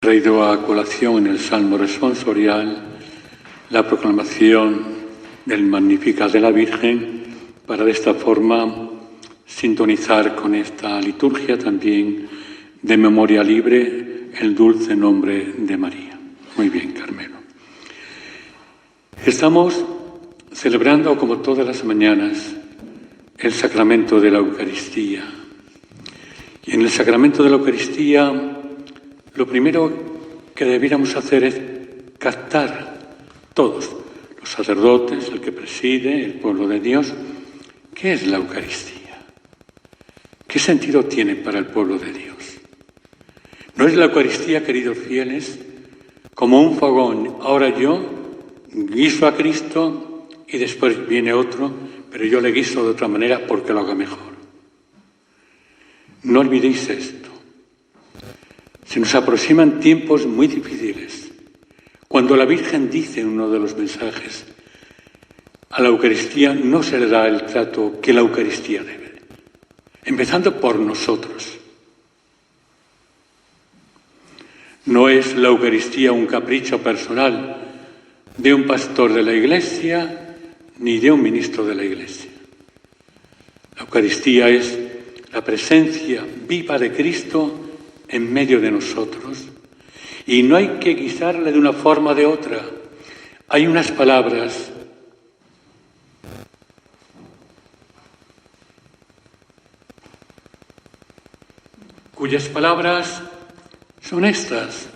traído a colación en el Salmo responsorial la proclamación del Magnificat de la Virgen para de esta forma sintonizar con esta liturgia también de memoria libre el dulce nombre de María. Muy bien, Carmelo. Estamos celebrando, como todas las mañanas, el sacramento de la Eucaristía. Y en el sacramento de la Eucaristía, lo primero que debiéramos hacer es captar todos, los sacerdotes, el que preside, el pueblo de Dios, ¿qué es la Eucaristía? ¿Qué sentido tiene para el pueblo de Dios? ¿No es la Eucaristía, queridos fieles, como un fogón? Ahora yo guiso a Cristo y después viene otro, pero yo le guiso de otra manera porque lo haga mejor. No olvidéis esto. Se nos aproximan tiempos muy difíciles. Cuando la Virgen dice en uno de los mensajes, a la Eucaristía no se le da el trato que la Eucaristía debe, empezando por nosotros. No es la Eucaristía un capricho personal de un pastor de la Iglesia ni de un ministro de la Iglesia. La Eucaristía es la presencia viva de Cristo en medio de nosotros y no hay que guisarle de una forma o de otra. Hay unas palabras cuyas palabras son estas.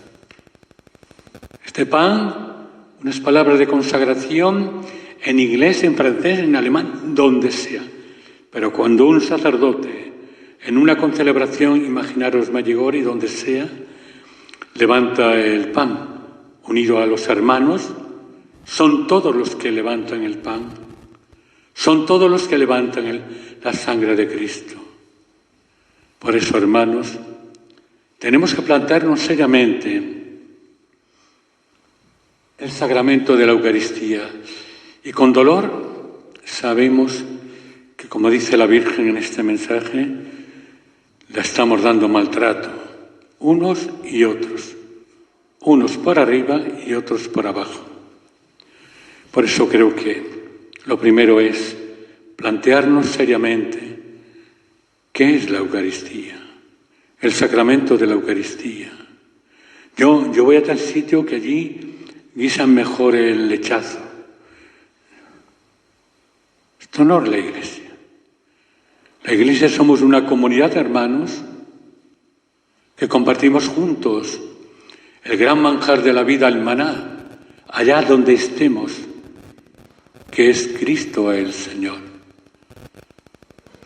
Este pan, unas palabras de consagración en inglés, en francés, en alemán, donde sea. Pero cuando un sacerdote, en una concelebración, imaginaros Maggiore, donde sea, levanta el pan, unido a los hermanos, son todos los que levantan el pan, son todos los que levantan la sangre de Cristo. Por eso, hermanos, tenemos que plantearnos seriamente el sacramento de la Eucaristía y con dolor sabemos que, como dice la Virgen en este mensaje, la estamos dando maltrato, unos y otros, unos por arriba y otros por abajo. Por eso creo que lo primero es plantearnos seriamente qué es la Eucaristía, el sacramento de la Eucaristía. Yo voy a tal sitio que allí guisan mejor el lechazo. Esto no es la Iglesia. La Iglesia somos una comunidad de hermanos que compartimos juntos el gran manjar de la vida, el maná, allá donde estemos, que es Cristo el Señor.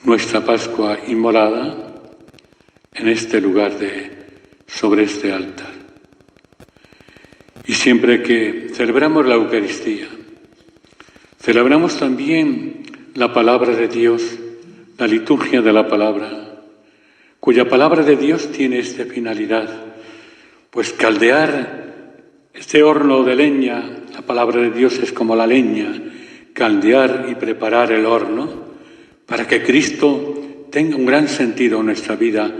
Nuestra Pascua inmolada en este lugar sobre este altar. Y siempre que celebramos la Eucaristía, celebramos también la palabra de Dios, la liturgia de la palabra, cuya palabra de Dios tiene esta finalidad, pues caldear este horno de leña, la palabra de Dios es como la leña, caldear y preparar el horno para que Cristo tenga un gran sentido en nuestra vida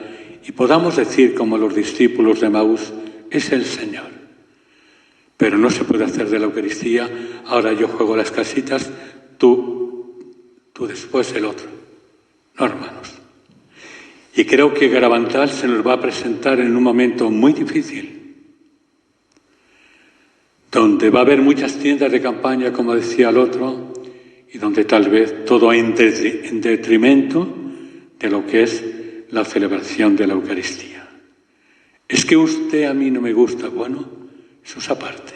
y podamos decir como los discípulos de Maús, es el Señor. Pero no se puede hacer de la Eucaristía, ahora yo juego las casitas, tú después el otro. No, hermanos. Y creo que Garabantal se nos va a presentar en un momento muy difícil, donde va a haber muchas tiendas de campaña, como decía el otro, y donde tal vez todo en detrimento de lo que es la celebración de la Eucaristía. Es que usted a mí no me gusta. Bueno, eso es aparte.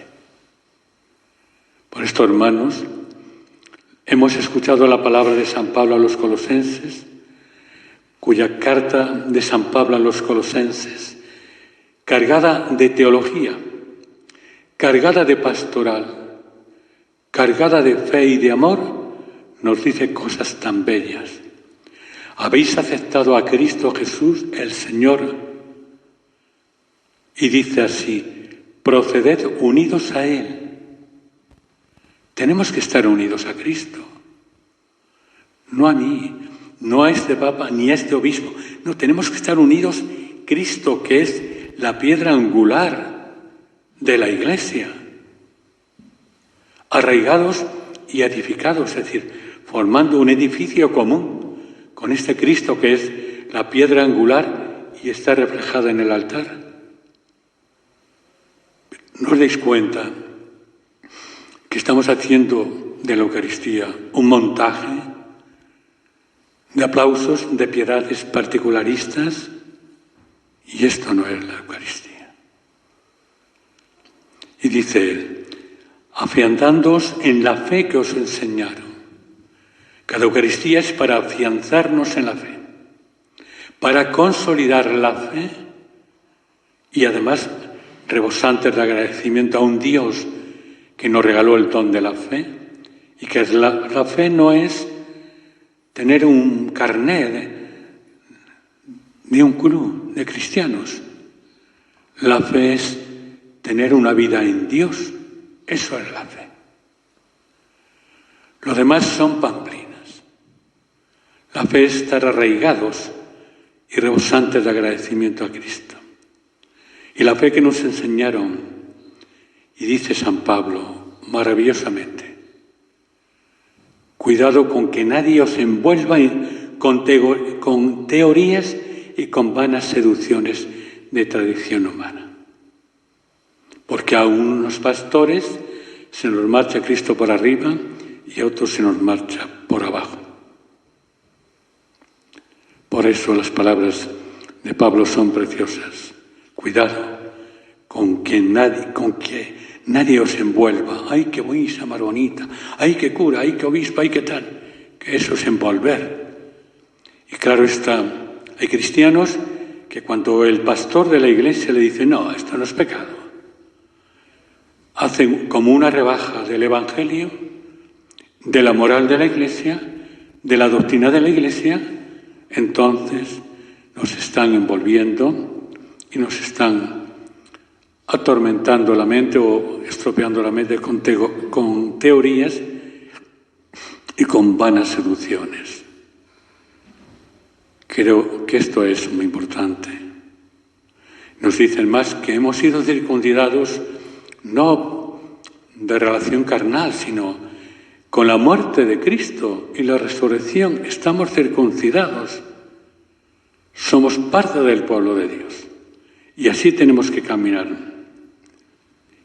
Por esto, hermanos, hemos escuchado la palabra de San Pablo a los colosenses, cuya carta de San Pablo a los colosenses, cargada de teología, cargada de pastoral, cargada de fe y de amor, nos dice cosas tan bellas. Habéis aceptado a Cristo Jesús, el Señor, y dice así, proceded unidos a Él. Tenemos que estar unidos a Cristo, no a mí, no a este Papa ni a este Obispo. No, tenemos que estar unidos. Cristo, que es la piedra angular de la Iglesia, arraigados y edificados, es decir, formando un edificio común con este Cristo que es la piedra angular y está reflejada en el altar. ¿No os dais cuenta que estamos haciendo de la Eucaristía un montaje de aplausos, de piedades particularistas? Y esto no es la Eucaristía. Y dice él, afianzándoos en la fe que os enseñaron. Cada Eucaristía es para afianzarnos en la fe, para consolidar la fe y además rebosantes de agradecimiento a un Dios que nos regaló el don de la fe y que la fe no es tener un carnet de un club de cristianos. La fe es tener una vida en Dios. Eso es la fe. Lo demás son pamplinas. La fe es estar arraigados y rebosantes de agradecimiento a Cristo. Y la fe que nos enseñaron, y dice San Pablo maravillosamente, cuidado con que nadie os envuelva con teorías y con vanas seducciones de tradición humana. Porque a unos pastores se nos marcha Cristo por arriba y a otros se nos marcha por abajo. Por eso las palabras de Pablo son preciosas. Cuidado con que nadie os envuelva. ¡Ay, qué misa más bonita! ¡Ay, qué cura! ¡Ay, qué obispo! ¡Ay, qué tal! Que eso es envolver. Y claro está, hay cristianos que cuando el pastor de la iglesia le dice no, esto no es pecado, hacen como una rebaja del Evangelio, de la moral de la iglesia, de la doctrina de la iglesia, entonces nos están envolviendo y nos están atormentando la mente o estropeando la mente con teorías y con vanas seducciones. Creo que esto es muy importante. Nos dicen más que hemos sido circuncidados no de relación carnal, sino con la muerte de Cristo y la resurrección estamos circuncidados. Somos parte del pueblo de Dios. Y así tenemos que caminar.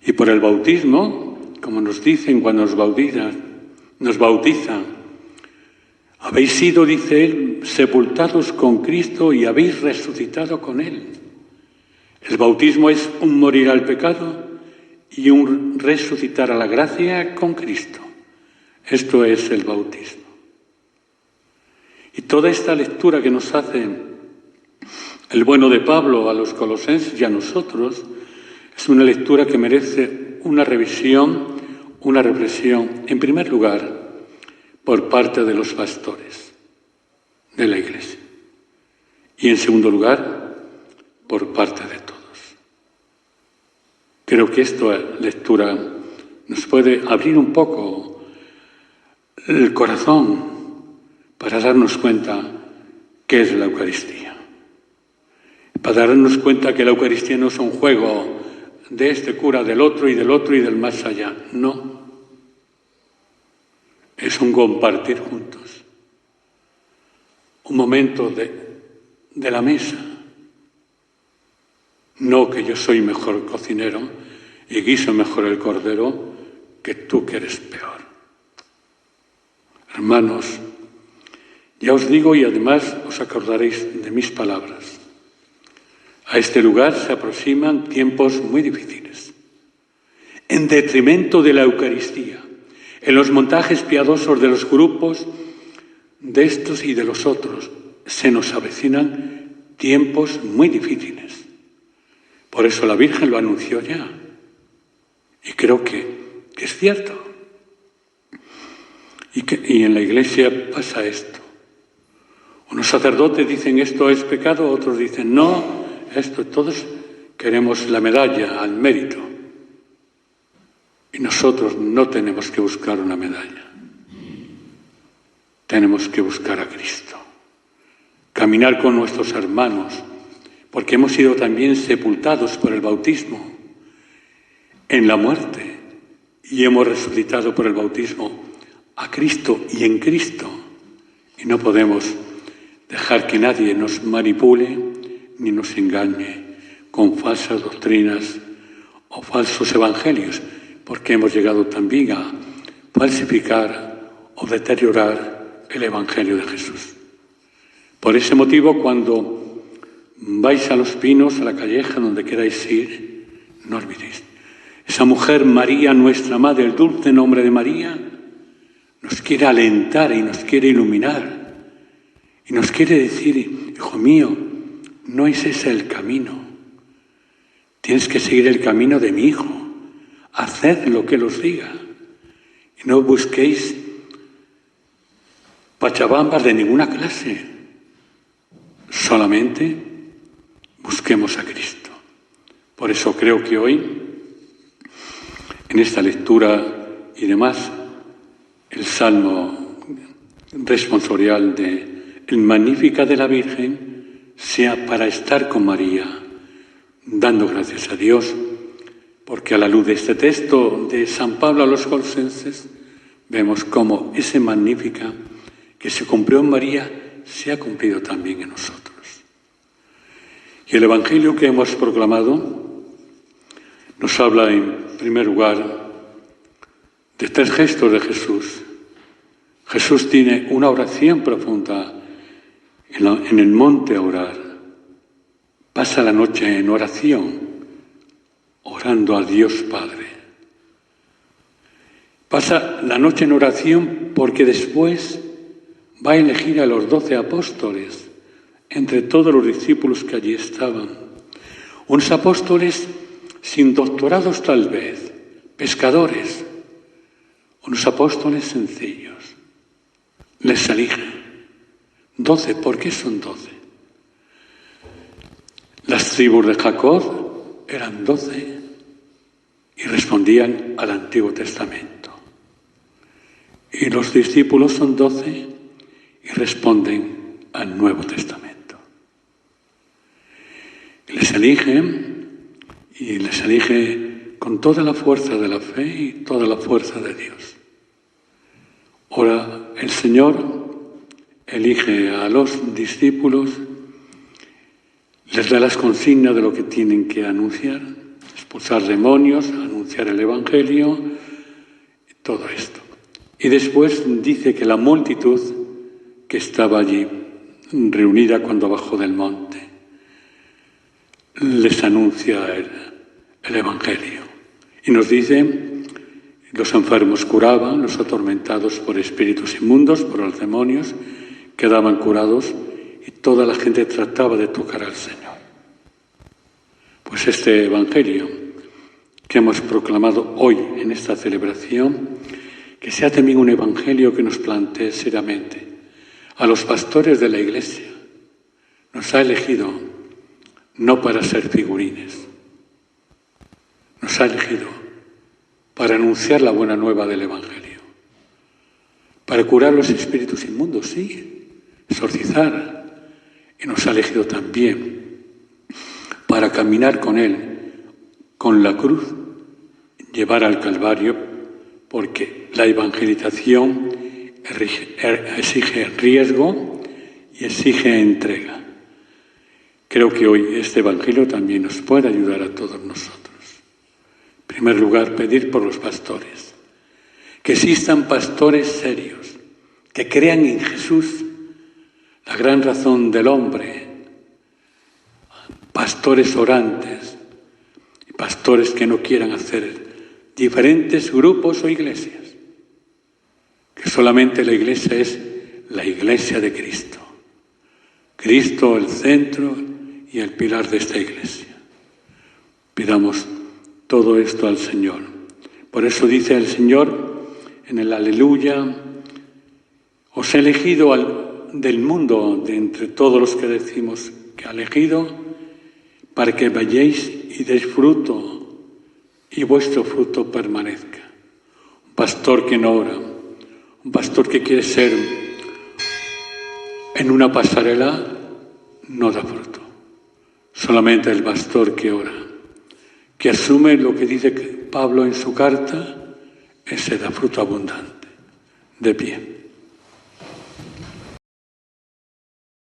Y por el bautismo, como nos dicen cuando nos bautizan, habéis sido, dice él, sepultados con Cristo y habéis resucitado con él. El bautismo es un morir al pecado y un resucitar a la gracia con Cristo. Esto es el bautismo. Y toda esta lectura que nos hace el bueno de Pablo a los colosenses y a nosotros es una lectura que merece una revisión, una reflexión, en primer lugar, por parte de los pastores de la Iglesia y, en segundo lugar, por parte de todos. Creo que esta lectura nos puede abrir un poco el corazón para darnos cuenta qué es la Eucaristía. Para darnos cuenta que la Eucaristía no es un juego de este cura, del otro y del más allá. No. Es un compartir juntos. Un momento de la mesa. No que yo soy mejor cocinero y guiso mejor el cordero que tú que eres peor. Hermanos, ya os digo y además os acordaréis de mis palabras. A este lugar se aproximan tiempos muy difíciles. En detrimento de la Eucaristía, en los montajes piadosos de los grupos, de estos y de los otros, se nos avecinan tiempos muy difíciles. Por eso la Virgen lo anunció ya. Y creo que es cierto. Y en la Iglesia pasa esto. Unos sacerdotes dicen esto es pecado, otros dicen no, esto, todos queremos la medalla al mérito. Y nosotros no tenemos que buscar una medalla. Tenemos que buscar a Cristo. Caminar con nuestros hermanos, porque hemos sido también sepultados por el bautismo. en la muerte y hemos resucitado por el bautismo a Cristo y en Cristo. Y no podemos dejar que nadie nos manipule ni nos engañe con falsas doctrinas o falsos evangelios, porque hemos llegado también a falsificar o deteriorar el Evangelio de Jesús. Por ese motivo, cuando vais a Los Pinos, a la Calleja, donde queráis ir, no olvidéis. Esa mujer, María, nuestra Madre, el dulce nombre de María, nos quiere alentar y nos quiere iluminar. Y nos quiere decir, hijo mío, no es ese el camino. Tienes que seguir el camino de mi Hijo. Haced lo que Él os diga. Y no busquéis pachabambas de ninguna clase. Solamente busquemos a Cristo. Por eso creo que hoy, en esta lectura y demás, el Salmo responsorial de el Magnífica de la Virgen sea para estar con María, dando gracias a Dios, porque a la luz de este texto de San Pablo a los Colosenses, vemos cómo ese Magnífica que se cumplió en María se ha cumplido también en nosotros. Y el Evangelio que hemos proclamado nos habla en primer lugar de 3 gestos de Jesús. Jesús tiene una oración profunda en el monte a orar. Pasa la noche en oración, orando a Dios Padre. Pasa la noche en oración porque después va a elegir a los 12 apóstoles entre todos los discípulos que allí estaban. Unos apóstoles sin doctorados tal vez, pescadores, unos apóstoles sencillos. Les elige 12. ¿Por qué son 12? Las tribus de Jacob eran 12 y respondían al Antiguo Testamento. Y los discípulos son 12 y responden al Nuevo Testamento. Les elige con toda la fuerza de la fe y toda la fuerza de Dios. Ahora el Señor elige a los discípulos, les da las consignas de lo que tienen que anunciar, expulsar demonios, anunciar el Evangelio, todo esto. Y después dice que la multitud que estaba allí reunida cuando bajó del monte les anuncia el Evangelio. Y nos dice, los enfermos curaban, los atormentados por espíritus inmundos, por los demonios, quedaban curados y toda la gente trataba de tocar al Señor. Pues este Evangelio que hemos proclamado hoy en esta celebración, que sea también un Evangelio que nos plantee seriamente a los pastores de la Iglesia. Nos ha elegido no para ser figurines, nos ha elegido para anunciar la buena nueva del Evangelio, para curar los espíritus inmundos, sí, exorcizar, y nos ha elegido también para caminar con Él, con la cruz, llevar al Calvario, porque la evangelización exige riesgo y exige entrega. Creo que hoy este Evangelio también nos puede ayudar a todos nosotros. En primer lugar, pedir por los pastores, que existan pastores serios, que crean en Jesús, la gran razón del hombre, pastores orantes y pastores que no quieran hacer diferentes grupos o iglesias, que solamente la iglesia es la iglesia de Cristo. Cristo el centro y el pilar de esta iglesia. Pidamos todo esto al Señor. Por eso dice el Señor en el Aleluya, os he elegido del mundo, de entre todos los que decimos que ha elegido, para que vayáis y deis fruto y vuestro fruto permanezca. Un pastor que no ora, un pastor que quiere ser en una pasarela, no da fruto. Solamente el pastor que ora, que asume lo que dice Pablo en su carta, ese da fruto abundante. De pie.